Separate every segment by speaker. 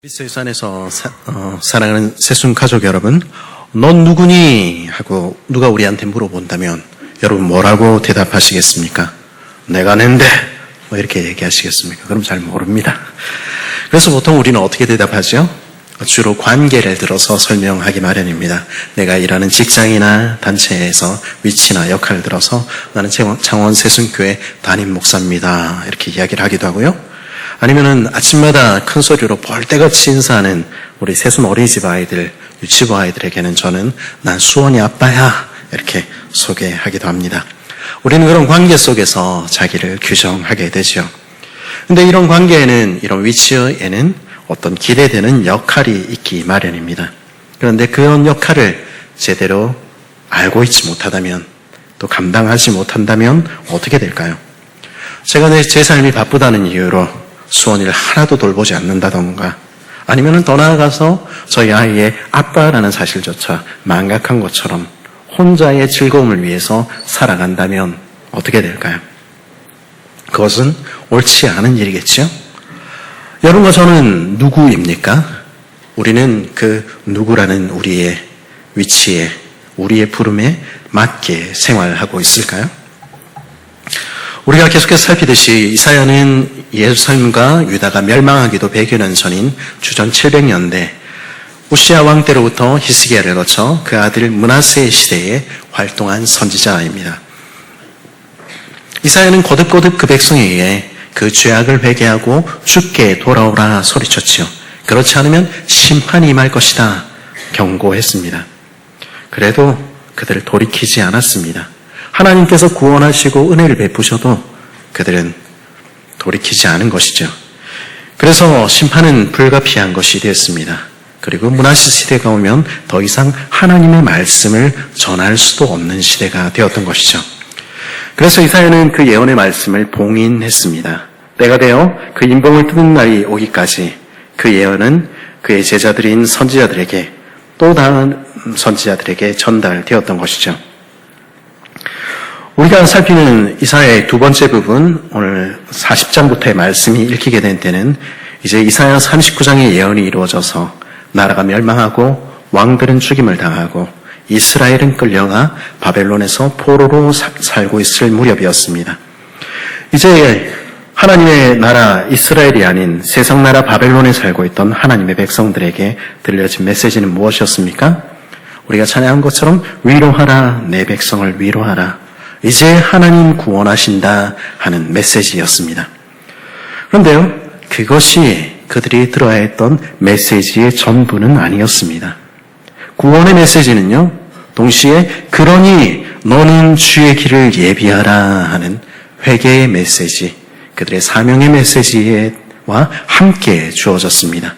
Speaker 1: 그리스도의 안에서 사랑하는 새순 가족 여러분, 넌 누구니? 하고 누가 우리한테 물어본다면 여러분 뭐라고 대답하시겠습니까? 내가 낸데 뭐 이렇게 얘기하시겠습니까? 그럼 잘 모릅니다. 그래서 보통 우리는 어떻게 대답하죠? 주로 관계를 들어서 설명하기 마련입니다. 내가 일하는 직장이나 단체에서 위치나 역할을 들어서 나는 창원 새순교회 담임 목사입니다. 이렇게 이야기를 하기도 하고요. 아니면은 아침마다 큰 소리로 벌떼같이 인사하는 우리 새순 어린이집 아이들, 유치부 아이들에게는 난 수원이 아빠야 이렇게 소개하기도 합니다. 우리는 그런 관계 속에서 자기를 규정하게 되죠. 근데 이런 관계에는, 이런 위치에는 어떤 기대되는 역할이 있기 마련입니다. 그런데 그런 역할을 제대로 알고 있지 못하다면, 또 감당하지 못한다면 어떻게 될까요? 제가 제 삶이 바쁘다는 이유로 수원이를 하나도 돌보지 않는다던가, 아니면 더 나아가서 저희 아이의 아빠라는 사실조차 망각한 것처럼 혼자의 즐거움을 위해서 살아간다면 어떻게 될까요? 그것은 옳지 않은 일이겠죠? 여러분과 저는 누구입니까? 우리는 그 누구라는 우리의 위치에, 우리의 부름에 맞게 생활하고 있을까요? 우리가 계속해서 살피듯이 이사야는 예루살렘과 유다가 멸망하기도 100여 년 전인 주전 700년대 우시아 왕 때로부터 히스기야를 거쳐 그 아들 므낫세 시대에 활동한 선지자입니다. 이사야는 거듭거듭 그 백성에 의해 그 죄악을 회개하고 주께 돌아오라 소리쳤지요. 그렇지 않으면 심판이 임할 것이다 경고했습니다. 그래도 그들을 돌이키지 않았습니다. 하나님께서 구원하시고 은혜를 베푸셔도 그들은 돌이키지 않은 것이죠. 그래서 심판은 불가피한 것이 되었습니다. 그리고 므낫세 시대가 오면 더 이상 하나님의 말씀을 전할 수도 없는 시대가 되었던 것이죠. 그래서 이사야는 그 예언의 말씀을 봉인했습니다. 때가 되어 그 인봉을 뜯는 날이 오기까지 그 예언은 그의 제자들인 선지자들에게, 또 다른 선지자들에게 전달되었던 것이죠. 우리가 살피는 이사야의 두 번째 부분, 오늘 40장부터의 말씀이 읽히게 된 때는 이제 이사야 39장의 예언이 이루어져서 나라가 멸망하고 왕들은 죽임을 당하고 이스라엘은 끌려가 바벨론에서 포로로 살고 있을 무렵이었습니다. 이제 하나님의 나라 이스라엘이 아닌 세상 나라 바벨론에 살고 있던 하나님의 백성들에게 들려진 메시지는 무엇이었습니까? 우리가 찬양한 것처럼 위로하라, 내 백성을 위로하라. 이제 하나님 구원하신다 하는 메시지였습니다. 그런데요, 그것이 그들이 들어야 했던 메시지의 전부는 아니었습니다. 구원의 메시지는요, 동시에 그러니 너는 주의 길을 예비하라 하는 회개의 메시지, 그들의 사명의 메시지와 함께 주어졌습니다.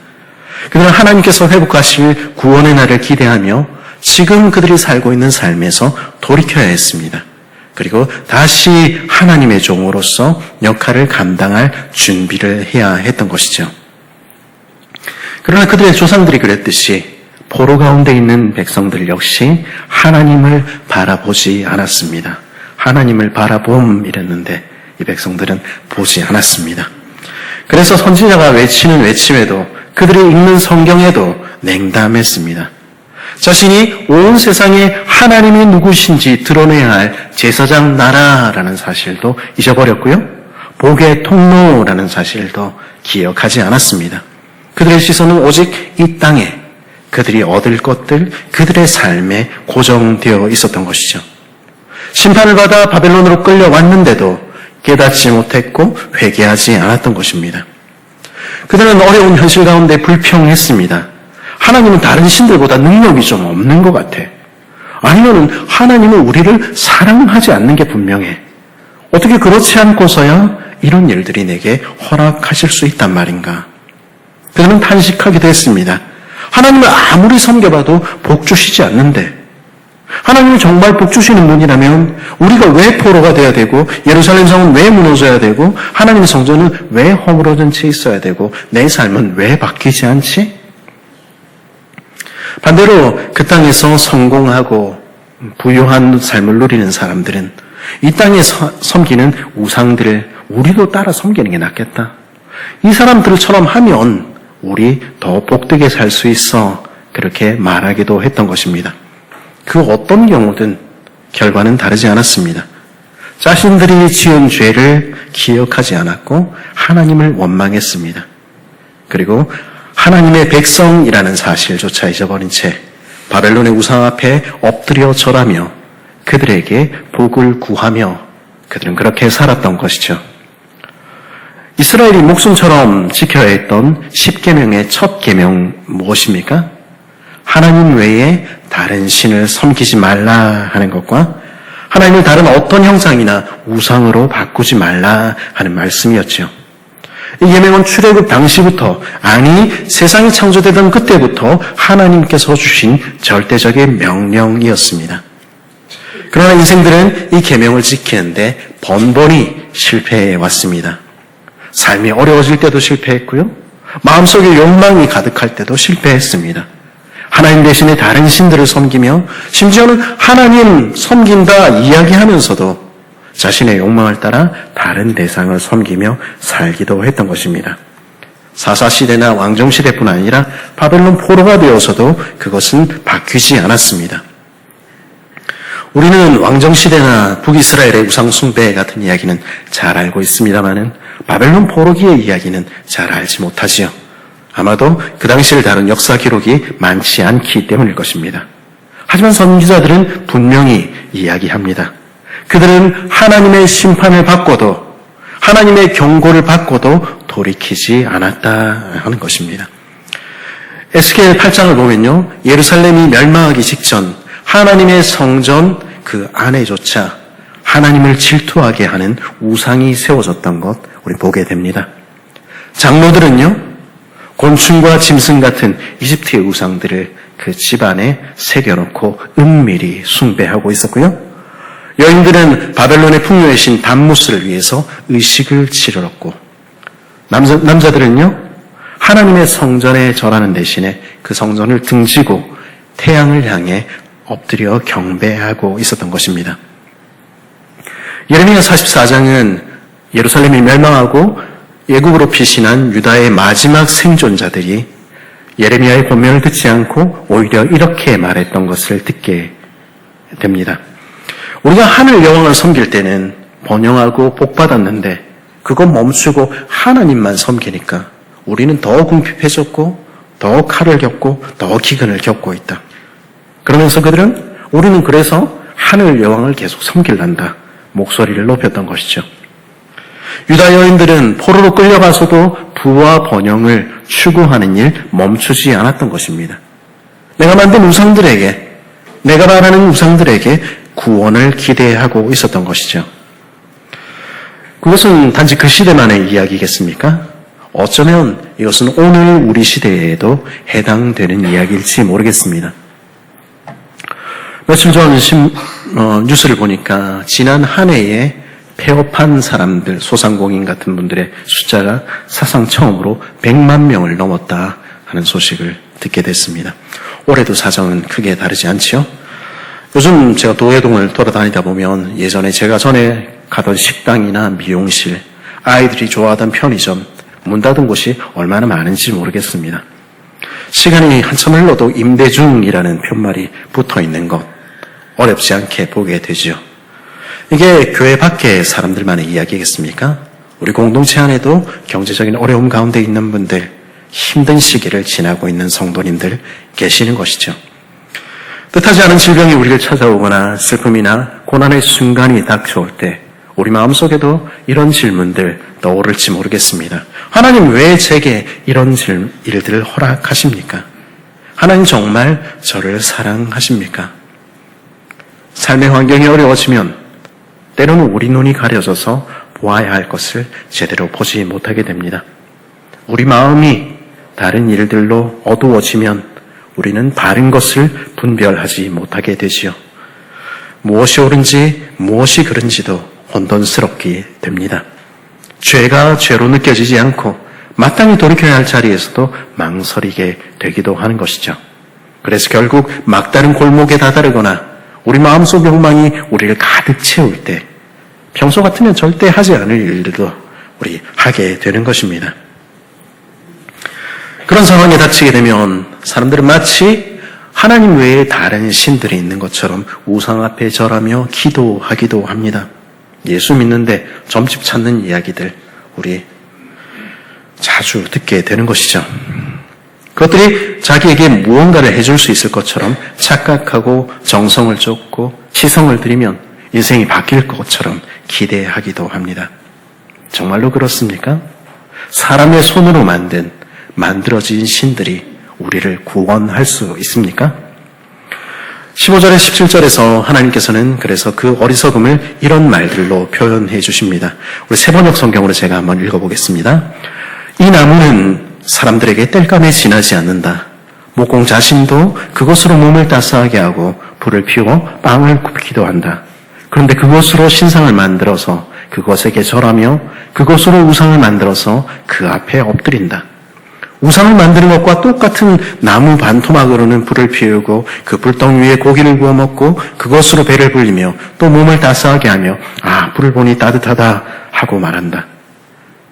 Speaker 1: 그들은 하나님께서 회복하실 구원의 날을 기대하며 지금 그들이 살고 있는 삶에서 돌이켜야 했습니다. 그리고 다시 하나님의 종으로서 역할을 감당할 준비를 해야 했던 것이죠. 그러나 그들의 조상들이 그랬듯이 포로 가운데 있는 백성들 역시 하나님을 바라보지 않았습니다. 하나님을 바라봄 이랬는데 이 백성들은 보지 않았습니다. 그래서 선지자가 외치는 외침에도, 그들이 읽는 성경에도 냉담했습니다. 자신이 온 세상에 하나님이 누구신지 드러내야 할 제사장 나라라는 사실도 잊어버렸고요. 복의 통로라는 사실도 기억하지 않았습니다. 그들의 시선은 오직 이 땅에, 그들이 얻을 것들, 그들의 삶에 고정되어 있었던 것이죠. 심판을 받아 바벨론으로 끌려왔는데도 깨닫지 못했고 회개하지 않았던 것입니다. 그들은 어려운 현실 가운데 불평했습니다. 하나님은 다른 신들보다 능력이 좀 없는 것 같아. 아니면은 하나님은 우리를 사랑하지 않는 게 분명해. 어떻게 그렇지 않고서야 이런 일들이 내게 허락하실 수 있단 말인가. 그들은 탄식하기도 했습니다. 하나님을 아무리 섬겨봐도 복 주시지 않는데, 하나님이 정말 복 주시는 분이라면 우리가 왜 포로가 돼야 되고, 예루살렘 성은 왜 무너져야 되고, 하나님의 성전은 왜 허물어진 채 있어야 되고, 내 삶은 왜 바뀌지 않지? 반대로 그 땅에서 성공하고 부유한 삶을 누리는 사람들은 이 땅에 섬기는 우상들을 우리도 따라 섬기는 게 낫겠다. 이 사람들처럼 하면 우리 더 복되게 살 수 있어 그렇게 말하기도 했던 것입니다. 그 어떤 경우든 결과는 다르지 않았습니다. 자신들이 지은 죄를 기억하지 않았고 하나님을 원망했습니다. 그리고 하나님의 백성이라는 사실조차 잊어버린 채 바벨론의 우상 앞에 엎드려 절하며 그들에게 복을 구하며 그들은 그렇게 살았던 것이죠. 이스라엘이 목숨처럼 지켜야 했던 10계명의 첫 계명 무엇입니까? 하나님 외에 다른 신을 섬기지 말라 하는 것과 하나님을 다른 어떤 형상이나 우상으로 바꾸지 말라 하는 말씀이었죠. 이 계명은 출애굽 당시부터, 아니 세상이 창조되던 그때부터 하나님께서 주신 절대적인 명령이었습니다. 그러나 인생들은 이 계명을 지키는데 번번이 실패해 왔습니다. 삶이 어려워질 때도 실패했고요. 마음속에 욕망이 가득할 때도 실패했습니다. 하나님 대신에 다른 신들을 섬기며 심지어는 하나님 섬긴다 이야기하면서도 자신의 욕망을 따라 다른 대상을 섬기며 살기도 했던 것입니다. 사사시대나 왕정시대뿐 아니라 바벨론 포로가 되어서도 그것은 바뀌지 않았습니다. 우리는 왕정시대나 북이스라엘의 우상숭배 같은 이야기는 잘 알고 있습니다마는 바벨론 포로기의 이야기는 잘 알지 못하지요. 아마도 그 당시를 다룬 역사 기록이 많지 않기 때문일 것입니다. 하지만 선지자들은 분명히 이야기합니다. 그들은 하나님의 심판을 받고도 하나님의 경고를 받고도 돌이키지 않았다 하는 것입니다. 에스겔 8장을 보면요. 예루살렘이 멸망하기 직전 하나님의 성전 그 안에조차 하나님을 질투하게 하는 우상이 세워졌던 것 우리 보게 됩니다. 장로들은요. 곤충과 짐승 같은 이집트의 우상들을 그 집안에 새겨놓고 은밀히 숭배하고 있었고요. 여인들은 바벨론의 풍요의 신 담무스를 위해서 의식을 치르렀고 남자들은요. 하나님의 성전에 절하는 대신에 그 성전을 등지고 태양을 향해 엎드려 경배하고 있었던 것입니다. 예레미야 44장은 예루살렘이 멸망하고 애굽으로 피신한 유다의 마지막 생존자들이 예레미야의 권면을 듣지 않고 오히려 이렇게 말했던 것을 듣게 됩니다. 우리가 하늘 여왕을 섬길 때는 번영하고 복받았는데 그거 멈추고 하나님만 섬기니까 우리는 더 궁핍해졌고 더 칼을 겪고 더 기근을 겪고 있다. 그러면서 그들은 우리는 그래서 하늘 여왕을 계속 섬길란다. 목소리를 높였던 것이죠. 유다 여인들은 포로로 끌려가서도 부와 번영을 추구하는 일 멈추지 않았던 것입니다. 내가 만든 우상들에게, 내가 바라는 우상들에게 구원을 기대하고 있었던 것이죠. 그것은 단지 그 시대만의 이야기겠습니까? 어쩌면 이것은 오늘 우리 시대에도 해당되는 이야기일지 모르겠습니다. 며칠 전 뉴스를 보니까 지난 한 해에 폐업한 사람들, 소상공인 같은 분들의 숫자가 사상 처음으로 100만 명을 넘었다 하는 소식을 듣게 됐습니다. 올해도 사정은 크게 다르지 않지요? 요즘 제가 도회동을 돌아다니다 보면 예전에 제가 전에 가던 식당이나 미용실, 아이들이 좋아하던 편의점, 문 닫은 곳이 얼마나 많은지 모르겠습니다. 시간이 한참 흘러도 임대 중이라는 편말이 붙어 있는 것, 어렵지 않게 보게 되지요. 이게 교회 밖의 사람들만의 이야기겠습니까? 우리 공동체 안에도 경제적인 어려움 가운데 있는 분들, 힘든 시기를 지나고 있는 성도님들 계시는 것이죠. 뜻하지 않은 질병이 우리를 찾아오거나 슬픔이나 고난의 순간이 닥쳐올 때 우리 마음속에도 이런 질문들 떠오를지 모르겠습니다. 하나님 왜 제게 이런 일들을 허락하십니까? 하나님 정말 저를 사랑하십니까? 삶의 환경이 어려워지면 때로는 우리 눈이 가려져서 보아야 할 것을 제대로 보지 못하게 됩니다. 우리 마음이 다른 일들로 어두워지면 우리는 바른 것을 분별하지 못하게 되지요. 무엇이 옳은지 무엇이 그른지도 혼돈스럽게 됩니다. 죄가 죄로 느껴지지 않고 마땅히 돌이켜야 할 자리에서도 망설이게 되기도 하는 것이죠. 그래서 결국 막다른 골목에 다다르거나 우리 마음속 욕망이 우리를 가득 채울 때 평소 같으면 절대 하지 않을 일들도 우리 하게 되는 것입니다. 그런 상황에 닥치게 되면 사람들은 마치 하나님 외에 다른 신들이 있는 것처럼 우상 앞에 절하며 기도하기도 합니다. 예수 믿는데 점집 찾는 이야기들 우리 자주 듣게 되는 것이죠. 그것들이 자기에게 무언가를 해줄 수 있을 것처럼 착각하고 정성을 쏟고 시성을 들이면 인생이 바뀔 것처럼 기대하기도 합니다. 정말로 그렇습니까? 사람의 손으로 만들어진 신들이 우리를 구원할 수 있습니까? 15절에 17절에서 하나님께서는 그래서 그 어리석음을 이런 말들로 표현해 주십니다. 우리 세번역 성경으로 제가 한번 읽어보겠습니다. 이 나무는 사람들에게 땔감에 지나지 않는다. 목공 자신도 그것으로 몸을 따스하게 하고 불을 피워 빵을 굽기도 한다. 그런데 그것으로 신상을 만들어서 그것에게 절하며 그것으로 우상을 만들어서 그 앞에 엎드린다. 우상을 만드는 것과 똑같은 나무 반토막으로는 불을 피우고 그 불덩이 위에 고기를 구워 먹고 그것으로 배를 불리며 또 몸을 따스하게 하며 불을 보니 따뜻하다 하고 말한다.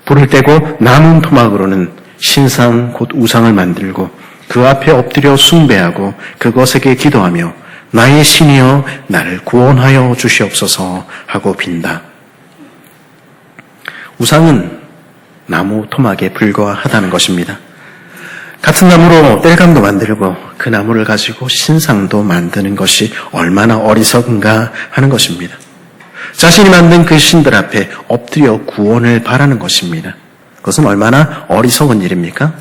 Speaker 1: 불을 떼고 남은 토막으로는 신상 곧 우상을 만들고 그 앞에 엎드려 숭배하고 그것에게 기도하며 나의 신이여 나를 구원하여 주시옵소서 하고 빈다. 우상은 나무 토막에 불과하다는 것입니다. 같은 나무로 땔감도 만들고 그 나무를 가지고 신상도 만드는 것이 얼마나 어리석은가 하는 것입니다. 자신이 만든 그 신들 앞에 엎드려 구원을 바라는 것입니다. 그것은 얼마나 어리석은 일입니까?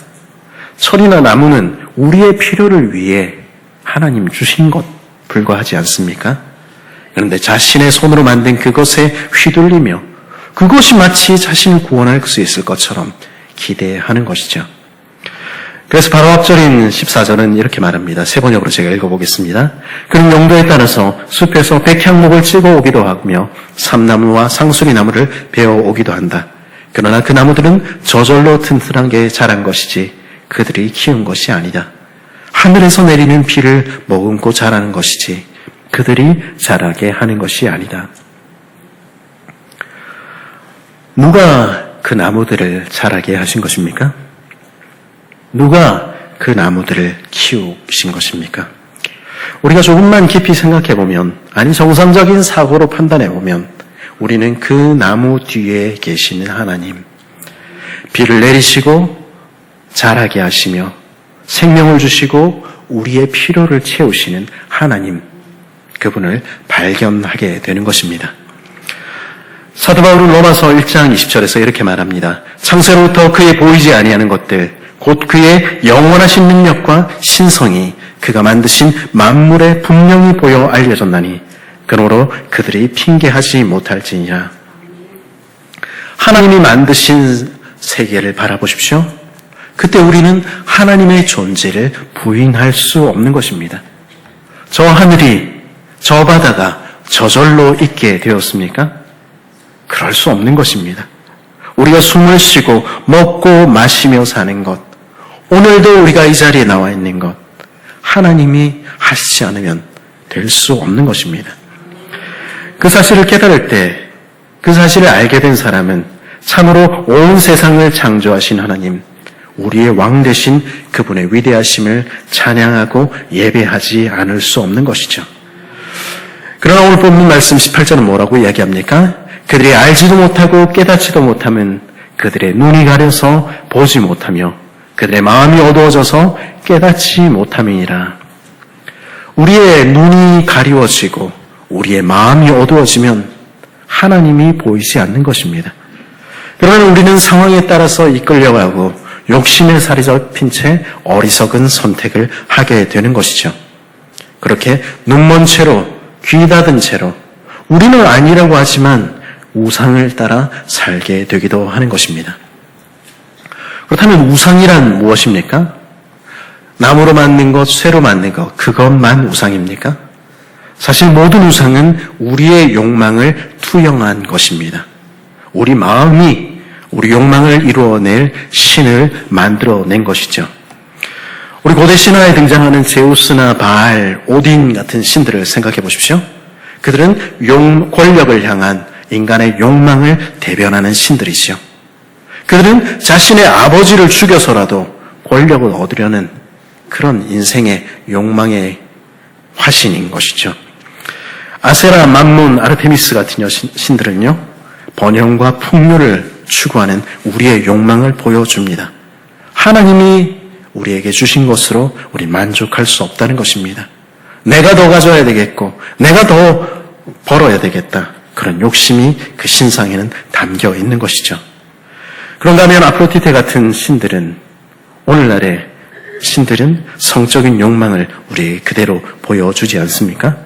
Speaker 1: 철이나 나무는 우리의 필요를 위해 하나님 주신 것 불과하지 않습니까? 그런데 자신의 손으로 만든 그것에 휘둘리며 그것이 마치 자신을 구원할 수 있을 것처럼 기대하는 것이죠. 그래서 바로 앞절인 14절은 이렇게 말합니다. 세번역으로 제가 읽어보겠습니다. 그는 용도에 따라서 숲에서 백향목을 찍어 오기도 하며 삼나무와 상수리나무를 베어 오기도 한다. 그러나 그 나무들은 저절로 튼튼하게 자란 것이지 그들이 키운 것이 아니다. 하늘에서 내리는 비를 머금고 자라는 것이지 그들이 자라게 하는 것이 아니다. 누가 그 나무들을 자라게 하신 것입니까? 누가 그 나무들을 키우신 것입니까? 우리가 조금만 깊이 생각해보면, 아니 정상적인 사고로 판단해보면 우리는 그 나무 뒤에 계시는 하나님, 비를 내리시고 자라게 하시며 생명을 주시고 우리의 필요를 채우시는 하나님, 그분을 발견하게 되는 것입니다. 사도 바울은 로마서 1장 20절에서 이렇게 말합니다. 창세로부터 그의 보이지 아니하는 것들 곧 그의 영원하신 능력과 신성이 그가 만드신 만물에 분명히 보여 알려졌나니 그러므로 그들이 핑계하지 못할지니라. 하나님이 만드신 세계를 바라보십시오. 그때 우리는 하나님의 존재를 부인할 수 없는 것입니다. 저 하늘이, 저 바다가 저절로 있게 되었습니까? 그럴 수 없는 것입니다. 우리가 숨을 쉬고 먹고 마시며 사는 것, 오늘도 우리가 이 자리에 나와 있는 것, 하나님이 하시지 않으면 될 수 없는 것입니다. 그 사실을 깨달을 때, 그 사실을 알게 된 사람은 참으로 온 세상을 창조하신 하나님, 우리의 왕 되신 그분의 위대하심을 찬양하고 예배하지 않을 수 없는 것이죠. 그러나 오늘 본문 말씀 18절은 뭐라고 이야기합니까? 그들이 알지도 못하고 깨닫지도 못하면 그들의 눈이 가려서 보지 못하며 그들의 마음이 어두워져서 깨닫지 못함이니라. 우리의 눈이 가리워지고 우리의 마음이 어두워지면 하나님이 보이지 않는 것입니다. 그러나 우리는 상황에 따라서 이끌려가고 욕심에 살이 잡힌 채 어리석은 선택을 하게 되는 것이죠. 그렇게 눈먼 채로 귀 닫은 채로 우리는 아니라고 하지만 우상을 따라 살게 되기도 하는 것입니다. 그렇다면 우상이란 무엇입니까? 나무로 만든 것, 쇠로 만든 것, 그것만 우상입니까? 사실 모든 우상은 우리의 욕망을 투영한 것입니다. 우리 마음이 우리 욕망을 이루어낼 신을 만들어낸 것이죠. 우리 고대 신화에 등장하는 제우스나 바알, 오딘 같은 신들을 생각해 보십시오. 그들은 권력을 향한 인간의 욕망을 대변하는 신들이지요. 그들은 자신의 아버지를 죽여서라도 권력을 얻으려는 그런 인생의 욕망의 화신인 것이죠. 아세라, 맘몬, 아르테미스 같은 신들은요, 번영과 풍요를 추구하는 우리의 욕망을 보여줍니다. 하나님이 우리에게 주신 것으로 우리 만족할 수 없다는 것입니다. 내가 더 가져야 되겠고, 내가 더 벌어야 되겠다. 그런 욕심이 그 신상에는 담겨 있는 것이죠. 그런가 하면 아프로디테 같은 신들은, 오늘날의 신들은 성적인 욕망을 우리 그대로 보여주지 않습니까?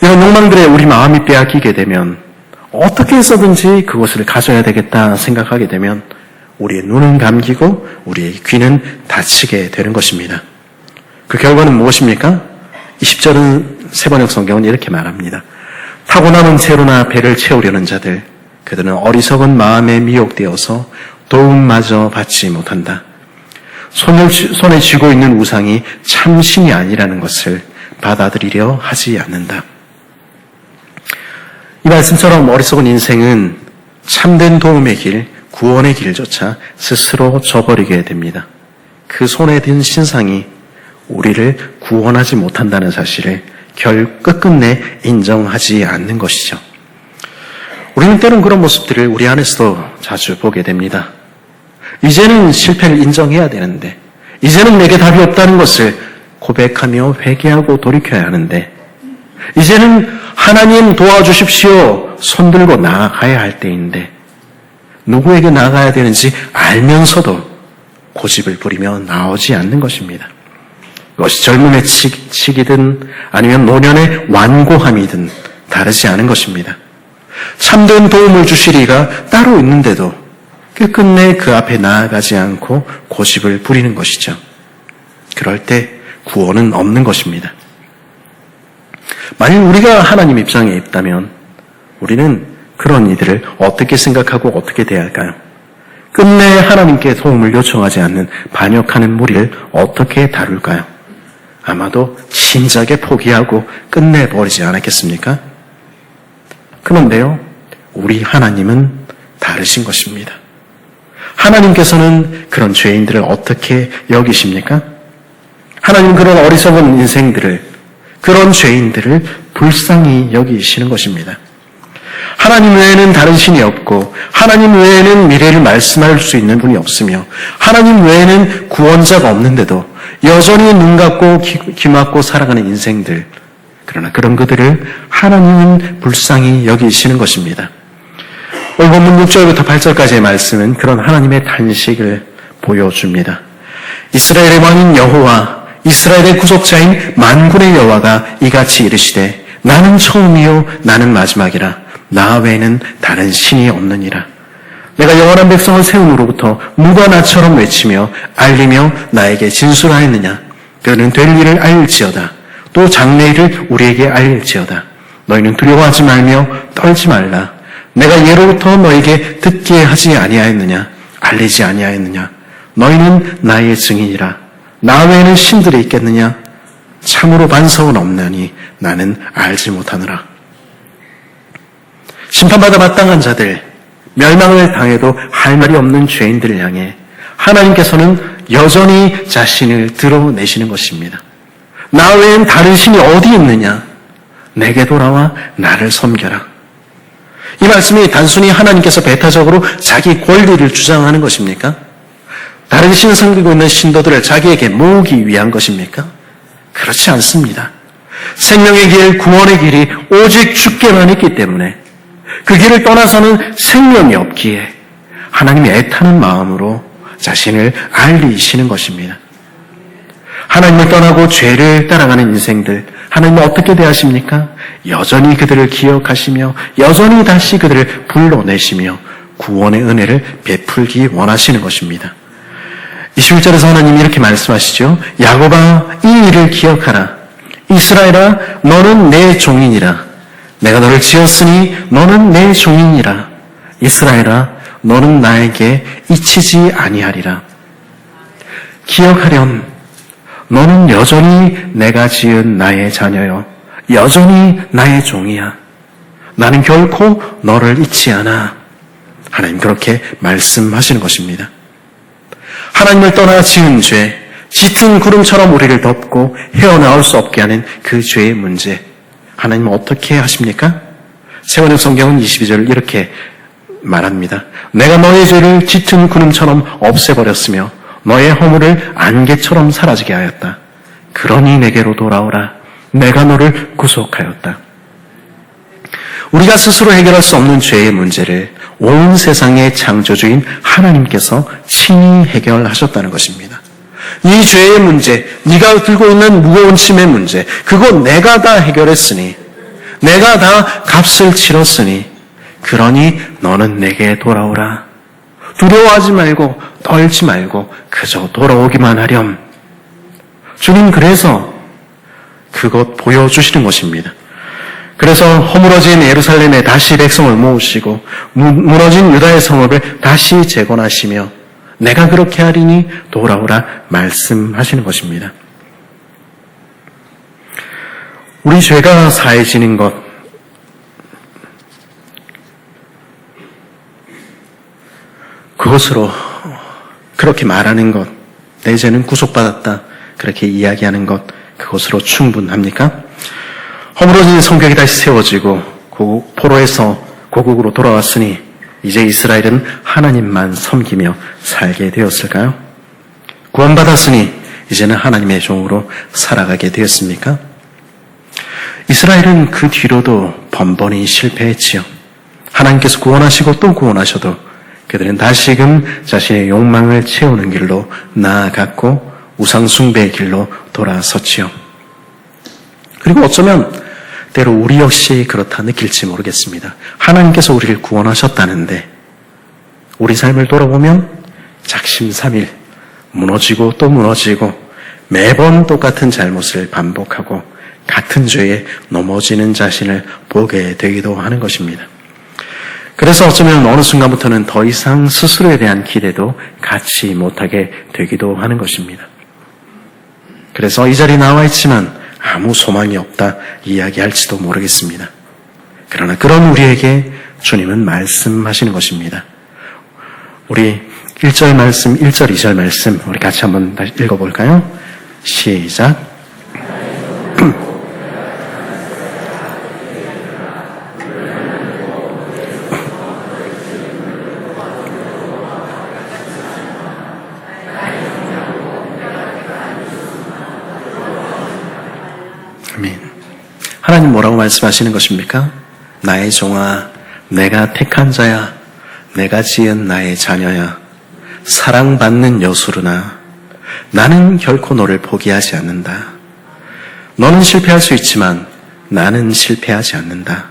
Speaker 1: 이런 욕망들에 우리 마음이 빼앗기게 되면 어떻게 해서든지 그것을 가져야 되겠다 생각하게 되면 우리의 눈은 감기고 우리의 귀는 닫히게 되는 것입니다. 그 결과는 무엇입니까? 20절은 세번역 성경은 이렇게 말합니다. 타고남은 채로나 배를 채우려는 자들, 그들은 어리석은 마음에 미혹되어서 도움마저 받지 못한다. 손에 쥐고 있는 우상이 참신이 아니라는 것을 받아들이려 하지 않는다. 이 말씀처럼 어리석은 인생은 참된 도움의 길, 구원의 길조차 스스로 저버리게 됩니다. 그 손에 든 신상이 우리를 구원하지 못한다는 사실을 끝끝내 인정하지 않는 것이죠. 우리는 때론 그런 모습들을 우리 안에서도 자주 보게 됩니다. 이제는 실패를 인정해야 되는데, 이제는 내게 답이 없다는 것을 고백하며 회개하고 돌이켜야 하는데, 이제는 하나님 도와주십시오 손들고 나아가야 할 때인데, 누구에게 나아가야 되는지 알면서도 고집을 부리며 나오지 않는 것입니다. 그것이 젊음의 치기든 아니면 노년의 완고함이든 다르지 않은 것입니다. 참된 도움을 주실 이가 따로 있는데도 끝끝내 그 앞에 나아가지 않고 고집을 부리는 것이죠. 그럴 때 구원은 없는 것입니다. 만일 우리가 하나님 입장에 있다면 우리는 그런 이들을 어떻게 생각하고 어떻게 대할까요? 끝내 하나님께 도움을 요청하지 않는 반역하는 무리를 어떻게 다룰까요? 아마도 진작에 포기하고 끝내버리지 않았겠습니까? 그런데요, 우리 하나님은 다르신 것입니다. 하나님께서는 그런 죄인들을 어떻게 여기십니까? 하나님은 그런 어리석은 인생들을, 그런 죄인들을 불쌍히 여기시는 것입니다. 하나님 외에는 다른 신이 없고, 하나님 외에는 미래를 말씀할 수 있는 분이 없으며, 하나님 외에는 구원자가 없는데도 여전히 눈 감고 귀 막고 살아가는 인생들, 그러나 그런 그들을 하나님은 불쌍히 여기시는 것입니다. 오늘 본문 6절부터 8절까지의 말씀은 그런 하나님의 탄식을 보여줍니다. 이스라엘의 왕인 여호와, 이스라엘의 구속자인 만군의 여호와가 이같이 이르시되, 나는 처음이요 나는 마지막이라. 나 외에는 다른 신이 없느니라. 내가 영원한 백성을 세움으로부터 누가 나처럼 외치며 알리며 나에게 진술하였느냐? 그는 될 일을 알지어다. 또 장래일을 우리에게 알릴지어다. 너희는 두려워하지 말며 떨지 말라. 내가 예로부터 너에게 듣게 하지 아니하였느냐? 알리지 아니하였느냐? 너희는 나의 증인이라. 나 외에는 신들이 있겠느냐? 참으로 반석은 없나니 나는 알지 못하노라. 심판받아 마땅한 자들, 멸망을 당해도 할 말이 없는 죄인들을 향해 하나님께서는 여전히 자신을 드러내시는 것입니다. 나 외엔 다른 신이 어디 있느냐? 내게 돌아와 나를 섬겨라. 이 말씀이 단순히 하나님께서 배타적으로 자기 권리를 주장하는 것입니까? 다른 신을 섬기고 있는 신도들을 자기에게 모으기 위한 것입니까? 그렇지 않습니다. 생명의 길, 구원의 길이 오직 주께만 있기 때문에 그 길을 떠나서는 생명이 없기에 하나님이 애타는 마음으로 자신을 알리시는 것입니다. 하나님을 떠나고 죄를 따라가는 인생들, 하나님은 어떻게 대하십니까? 여전히 그들을 기억하시며 여전히 다시 그들을 불러내시며 구원의 은혜를 베풀기 원하시는 것입니다. 21절에서 하나님이 이렇게 말씀하시죠. 야곱아, 이 일을 기억하라. 이스라엘아, 너는 내 종이니라. 내가 너를 지었으니 너는 내 종이니라. 이스라엘아, 너는 나에게 잊히지 아니하리라. 기억하렴. 너는 여전히 내가 지은 나의 자녀요. 여전히 나의 종이야. 나는 결코 너를 잊지 않아. 하나님 그렇게 말씀하시는 것입니다. 하나님을 떠나 지은 죄, 짙은 구름처럼 우리를 덮고 헤어나올 수 없게 하는 그 죄의 문제, 하나님은 어떻게 하십니까? 세번역 성경은 22절을 이렇게 말합니다. 내가 너의 죄를 짙은 구름처럼 없애버렸으며 너의 허물을 안개처럼 사라지게 하였다. 그러니 내게로 돌아오라. 내가 너를 구속하였다. 우리가 스스로 해결할 수 없는 죄의 문제를 온 세상의 창조주인 하나님께서 친히 해결하셨다는 것입니다. 이 죄의 문제, 네가 들고 있는 무거운 짐의 문제, 그거 내가 다 해결했으니, 내가 다 값을 치렀으니, 그러니 너는 내게 돌아오라. 두려워하지 말고 떨지 말고 그저 돌아오기만 하렴. 주님 그래서 그것 보여주시는 것입니다. 그래서 허물어진 예루살렘에 다시 백성을 모으시고 무너진 유다의 성읍을 다시 재건하시며 내가 그렇게 하리니 돌아오라 말씀하시는 것입니다. 우리 죄가 사해지는 것, 그것으로 그렇게 말하는 것, 내 죄는 구속받았다 그렇게 이야기하는 것, 그것으로 충분합니까? 허물어진 성벽이 다시 세워지고 포로에서 고국으로 돌아왔으니 이제 이스라엘은 하나님만 섬기며 살게 되었을까요? 구원받았으니 이제는 하나님의 종으로 살아가게 되었습니까? 이스라엘은 그 뒤로도 번번이 실패했지요. 하나님께서 구원하시고 또 구원하셔도 그들은 다시금 자신의 욕망을 채우는 길로 나아갔고 우상 숭배의 길로 돌아섰지요. 그리고 어쩌면 때로 우리 역시 그렇다 느낄지 모르겠습니다. 하나님께서 우리를 구원하셨다는데 우리 삶을 돌아보면 작심삼일 무너지고 또 무너지고 매번 똑같은 잘못을 반복하고 같은 죄에 넘어지는 자신을 보게 되기도 하는 것입니다. 그래서 어쩌면 어느 순간부터는 더 이상 스스로에 대한 기대도 갖지 못하게 되기도 하는 것입니다. 그래서 이 자리에 나와 있지만 아무 소망이 없다 이야기할지도 모르겠습니다. 그러나 그런 우리에게 주님은 말씀하시는 것입니다. 우리 1절 말씀, 1절, 2절 말씀 우리 같이 한번 다시 읽어볼까요? 시작. 하나님 뭐라고 말씀하시는 것입니까? 나의 종아, 내가 택한 자야, 내가 지은 나의 자녀야, 사랑받는 여수르나, 나는 결코 너를 포기하지 않는다. 너는 실패할 수 있지만 나는 실패하지 않는다.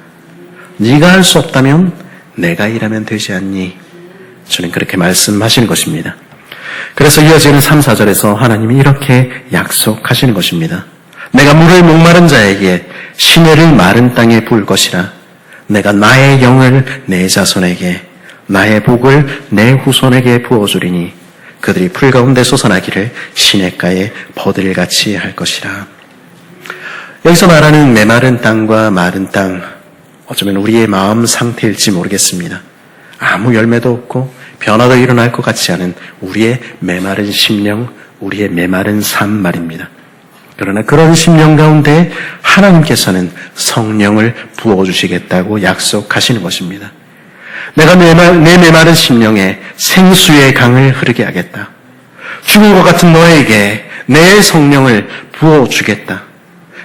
Speaker 1: 네가 할 수 없다면 내가 일하면 되지 않니? 주는 그렇게 말씀하시는 것입니다. 그래서 이어지는 3, 4절에서 하나님이 이렇게 약속하시는 것입니다. 내가 물을 목마른 자에게 시내를 마른 땅에 부을 것이라. 내가 나의 영을 내 자손에게 나의 복을 내 후손에게 부어주리니 그들이 풀 가운데 솟아나기를 시냇가에 버들같이 할 것이라. 여기서 말하는 메마른 땅과 마른 땅, 어쩌면 우리의 마음 상태일지 모르겠습니다. 아무 열매도 없고 변화도 일어날 것 같지 않은 우리의 메마른 심령, 우리의 메마른 삶 말입니다. 그러나 그런 심령 가운데 하나님께서는 성령을 부어주시겠다고 약속하시는 것입니다. 내가 내 메마른 심령에 생수의 강을 흐르게 하겠다. 죽은 것 같은 너에게 내 성령을 부어주겠다.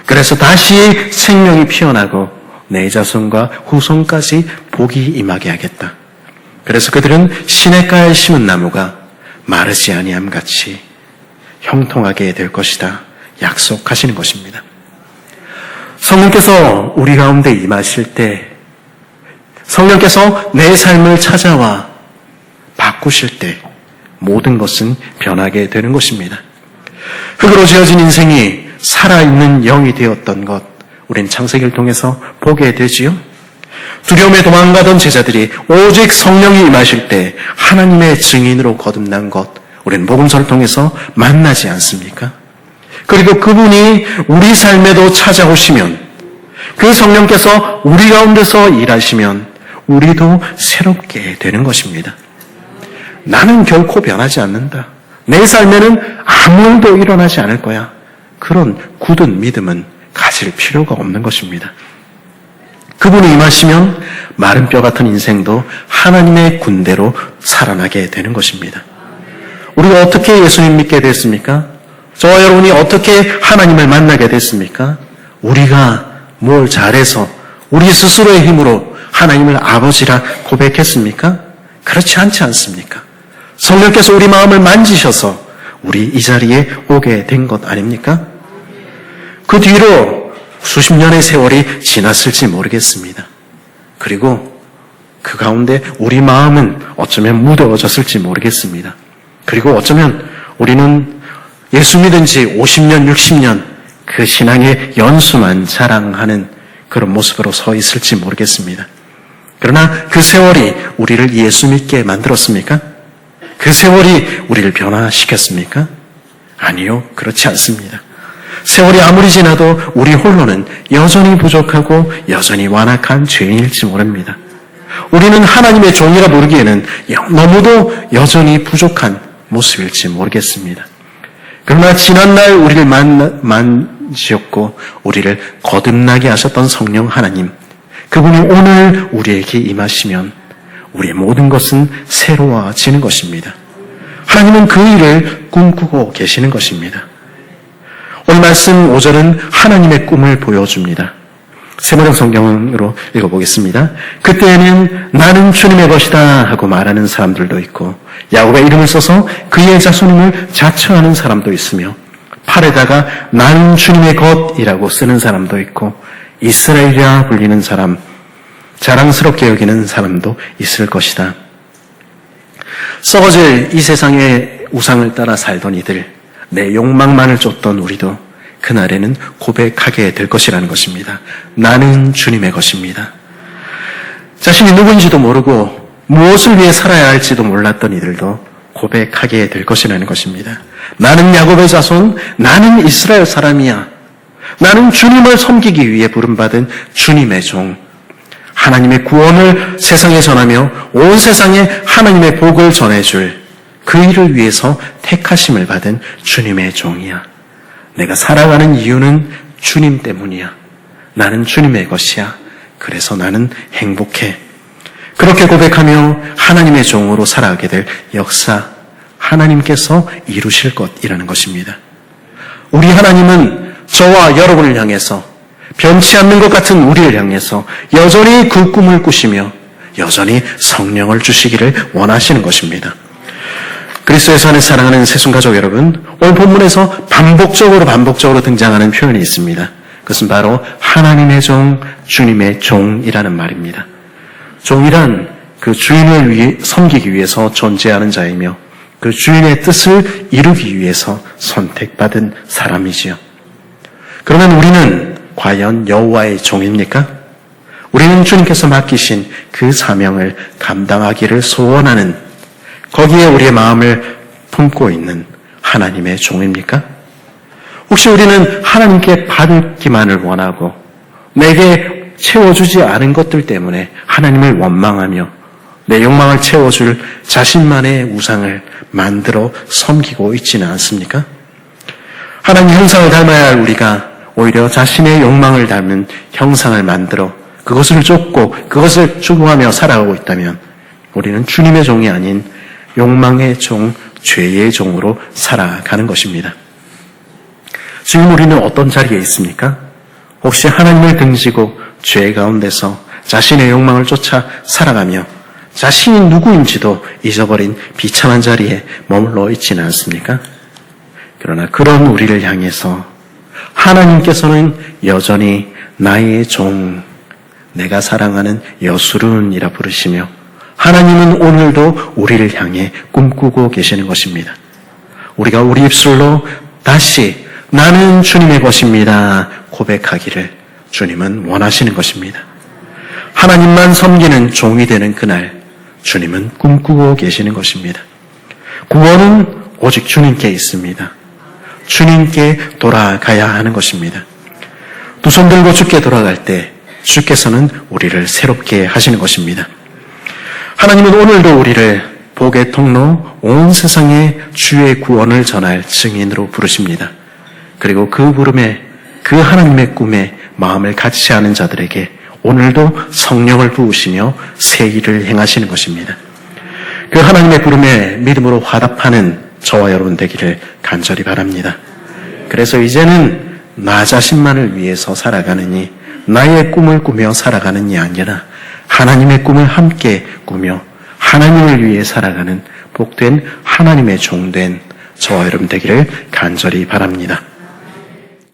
Speaker 1: 그래서 다시 생명이 피어나고 내 자손과 후손까지 복이 임하게 하겠다. 그래서 그들은 시냇가에 심은 나무가 마르지 아니함 같이 형통하게 될 것이다. 약속하시는 것입니다. 성령께서 우리 가운데 임하실 때, 성령께서 내 삶을 찾아와 바꾸실 때 모든 것은 변하게 되는 것입니다. 흙으로 지어진 인생이 살아있는 영이 되었던 것, 우린 창세기를 통해서 보게 되지요. 두려움에 도망가던 제자들이 오직 성령이 임하실 때 하나님의 증인으로 거듭난 것, 우리는 복음서를 통해서 만나지 않습니까? 그리고 그분이 우리 삶에도 찾아오시면, 그 성령께서 우리 가운데서 일하시면 우리도 새롭게 되는 것입니다. 나는 결코 변하지 않는다. 내 삶에는 아무 일도 일어나지 않을 거야. 그런 굳은 믿음은 가질 필요가 없는 것입니다. 그분이 임하시면 마른 뼈 같은 인생도 하나님의 군대로 살아나게 되는 것입니다. 우리가 어떻게 예수님 믿게 됐습니까? 저와 여러분이 어떻게 하나님을 만나게 됐습니까? 우리가 뭘 잘해서 우리 스스로의 힘으로 하나님을 아버지라 고백했습니까? 그렇지 않지 않습니까? 성령께서 우리 마음을 만지셔서 우리 이 자리에 오게 된 것 아닙니까? 그 뒤로 수십 년의 세월이 지났을지 모르겠습니다. 그리고 그 가운데 우리 마음은 어쩌면 무더워졌을지 모르겠습니다. 그리고 어쩌면 우리는 예수 믿은 지 50년, 60년 그 신앙의 연수만 자랑하는 그런 모습으로 서 있을지 모르겠습니다. 그러나 그 세월이 우리를 예수 믿게 만들었습니까? 그 세월이 우리를 변화시켰습니까? 아니요, 그렇지 않습니다. 세월이 아무리 지나도 우리 홀로는 여전히 부족하고 여전히 완악한 죄인일지 모릅니다. 우리는 하나님의 종이라 부르기에는 너무도 여전히 부족한 모습일지 모르겠습니다. 그러나 지난날 우리를 만지셨고 우리를 거듭나게 하셨던 성령 하나님, 그분이 오늘 우리에게 임하시면 우리의 모든 것은 새로워지는 것입니다. 하나님은 그 일을 꿈꾸고 계시는 것입니다. 오늘 말씀 5절은 하나님의 꿈을 보여줍니다. 세번역 성경으로 읽어보겠습니다. 그때에는 나는 주님의 것이다 하고 말하는 사람들도 있고 야곱의 이름을 써서 그의 자손임을 자처하는 사람도 있으며 팔에다가 나는 주님의 것이라고 쓰는 사람도 있고 이스라엘이라 불리는 사람, 자랑스럽게 여기는 사람도 있을 것이다. 썩어질 이 세상의 우상을 따라 살던 이들, 내 욕망만을 쫓던 우리도 그날에는 고백하게 될 것이라는 것입니다. 나는 주님의 것입니다. 자신이 누구인지도 모르고 무엇을 위해 살아야 할지도 몰랐던 이들도 고백하게 될 것이라는 것입니다. 나는 야곱의 자손, 나는 이스라엘 사람이야. 나는 주님을 섬기기 위해 부름받은 주님의 종. 하나님의 구원을 세상에 전하며 온 세상에 하나님의 복을 전해줄 그 일을 위해서 택하심을 받은 주님의 종이야. 내가 살아가는 이유는 주님 때문이야. 나는 주님의 것이야. 그래서 나는 행복해. 그렇게 고백하며 하나님의 종으로 살아가게 될 역사, 하나님께서 이루실 것이라는 것입니다. 우리 하나님은 저와 여러분을 향해서 변치 않는 것 같은 우리를 향해서 여전히 그 꿈을 꾸시며 여전히 성령을 주시기를 원하시는 것입니다. 그리스도에서 안에 사랑하는 새순가족 여러분, 오늘 본문에서 반복적으로 등장하는 표현이 있습니다. 그것은 바로 하나님의 종, 주님의 종이라는 말입니다. 종이란 그 주인을 섬기기 위해서 존재하는 자이며 그 주인의 뜻을 이루기 위해서 선택받은 사람이지요. 그러면 우리는 과연 여호와의 종입니까? 우리는 주님께서 맡기신 그 사명을 감당하기를 소원하는, 거기에 우리의 마음을 품고 있는 하나님의 종입니까? 혹시 우리는 하나님께 받기만을 원하고 내게 채워주지 않은 것들 때문에 하나님을 원망하며 내 욕망을 채워줄 자신만의 우상을 만들어 섬기고 있지는 않습니까? 하나님 형상을 닮아야 할 우리가 오히려 자신의 욕망을 닮은 형상을 만들어 그것을 쫓고 그것을 추구하며 살아가고 있다면 우리는 주님의 종이 아닌 욕망의 종, 죄의 종으로 살아가는 것입니다. 지금 우리는 어떤 자리에 있습니까? 혹시 하나님을 등지고 죄 가운데서 자신의 욕망을 쫓아 살아가며 자신이 누구인지도 잊어버린 비참한 자리에 머물러 있지는 않습니까? 그러나 그런 우리를 향해서 하나님께서는 여전히 나의 종, 내가 사랑하는 여수룬이라 부르시며 하나님은 오늘도 우리를 향해 꿈꾸고 계시는 것입니다. 우리가 우리 입술로 다시 나는 주님의 것입니다 고백하기를 주님은 원하시는 것입니다. 하나님만 섬기는 종이 되는 그날 주님은 꿈꾸고 계시는 것입니다. 구원은 오직 주님께 있습니다. 주님께 돌아가야 하는 것입니다. 두 손 들고 주께 돌아갈 때 주께서는 우리를 새롭게 하시는 것입니다. 하나님은 오늘도 우리를 복의 통로, 온 세상에 주의 구원을 전할 증인으로 부르십니다. 그리고 그 부름에, 그 하나님의 꿈에 마음을 같이 하는 자들에게 오늘도 성령을 부으시며 새 일을 행하시는 것입니다. 그 하나님의 부름에 믿음으로 화답하는 저와 여러분 되기를 간절히 바랍니다. 그래서 이제는 나 자신만을 위해서 살아가느니, 나의 꿈을 꾸며 살아가는이 아니라 하나님의 꿈을 함께 꾸며 하나님을 위해 살아가는 복된 하나님의 종된 저와 여러분 되기를 간절히 바랍니다.